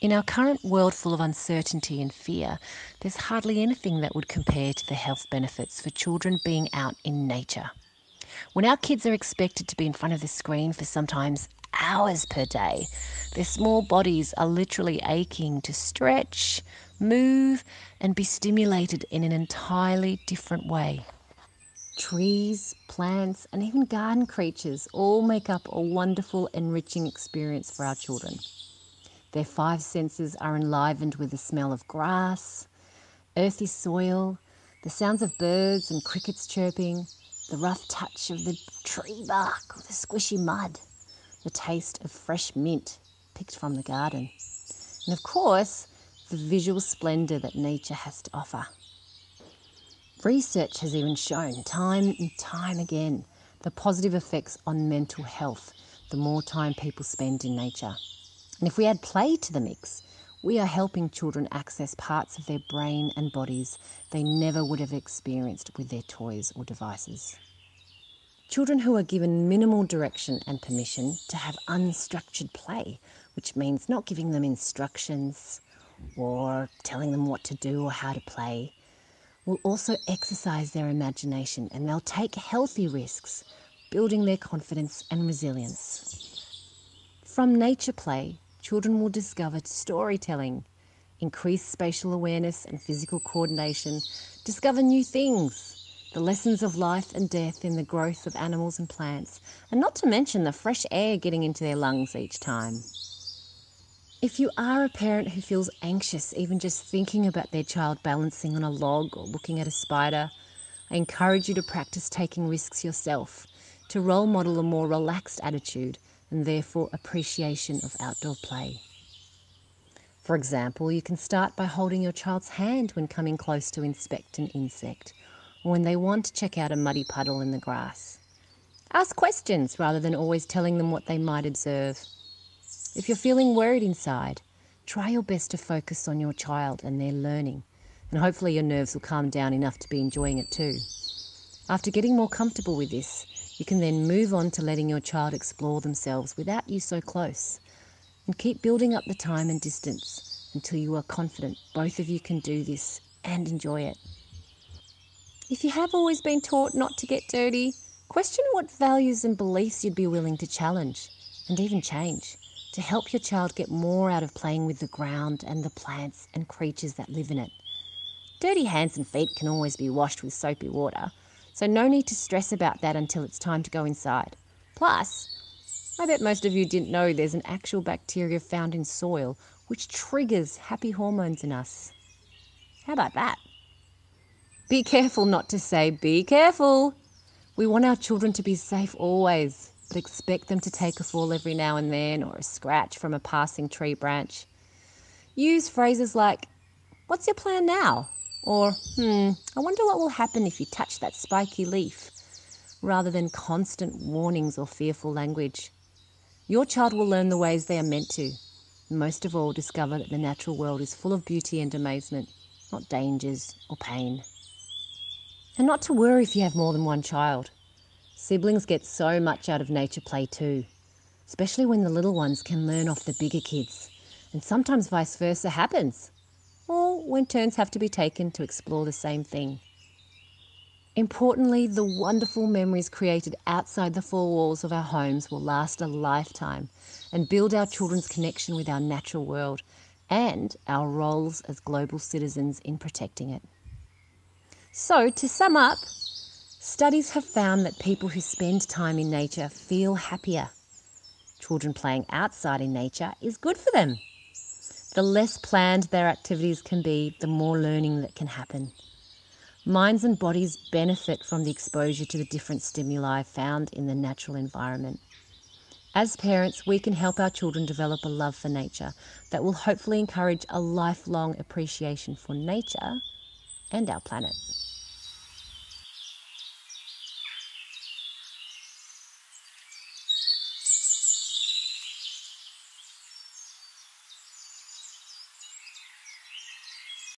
In our current world full of uncertainty and fear, there's hardly anything that would compare to the health benefits for children being out in nature. When our kids are expected to be in front of the screen for sometimes hours per day, their small bodies are literally aching to stretch, move, and be stimulated in an entirely different way. Trees, plants, and even garden creatures all make up a wonderful, enriching experience for our children. Their five senses are enlivened with the smell of grass, earthy soil, the sounds of birds and crickets chirping, the rough touch of the tree bark or the squishy mud, the taste of fresh mint picked from the garden, and of course, the visual splendour that nature has to offer. Research has even shown time and time again the positive effects on mental health the more time people spend in nature. And if we add play to the mix, we are helping children access parts of their brain and bodies they never would have experienced with their toys or devices. Children who are given minimal direction and permission to have unstructured play, which means not giving them instructions or telling them what to do or how to play, will also exercise their imagination, and they'll take healthy risks, building their confidence and resilience. From nature play, children will discover storytelling, increase spatial awareness and physical coordination, discover new things, the lessons of life and death in the growth of animals and plants, and not to mention the fresh air getting into their lungs each time. If you are a parent who feels anxious even just thinking about their child balancing on a log or looking at a spider, I encourage you to practice taking risks yourself, to role model a more relaxed attitude and therefore appreciation of outdoor play. For example, you can start by holding your child's hand when coming close to inspect an insect, or when they want to check out a muddy puddle in the grass. Ask questions rather than always telling them what they might observe. If you're feeling worried inside, try your best to focus on your child and their learning, and hopefully your nerves will calm down enough to be enjoying it too. After getting more comfortable with this, you can then move on to letting your child explore themselves without you so close, and keep building up the time and distance until you are confident both of you can do this and enjoy it. If you have always been taught not to get dirty, question what values and beliefs you'd be willing to challenge and even change to help your child get more out of playing with the ground and the plants and creatures that live in it. Dirty hands and feet can always be washed with soapy water, so no need to stress about that until it's time to go inside. Plus, I bet most of you didn't know there's an actual bacteria found in soil which triggers happy hormones in us. How about that? Be careful not to say, be careful. We want our children to be safe always, but expect them to take a fall every now and then or a scratch from a passing tree branch. Use phrases like, what's your plan now? Or, I wonder what will happen if you touch that spiky leaf, rather than constant warnings or fearful language. Your child will learn the ways they are meant to, and most of all discover that the natural world is full of beauty and amazement, not dangers or pain. And not to worry if you have more than one child. Siblings get so much out of nature play too, especially when the little ones can learn off the bigger kids, and sometimes vice versa happens, or when turns have to be taken to explore the same thing. Importantly, the wonderful memories created outside the four walls of our homes will last a lifetime and build our children's connection with our natural world and our roles as global citizens in protecting it. So, to sum up, studies have found that people who spend time in nature feel happier. Children playing outside in nature is good for them. The less planned their activities can be, the more learning that can happen. Minds and bodies benefit from the exposure to the different stimuli found in the natural environment. As parents, we can help our children develop a love for nature that will hopefully encourage a lifelong appreciation for nature and our planet.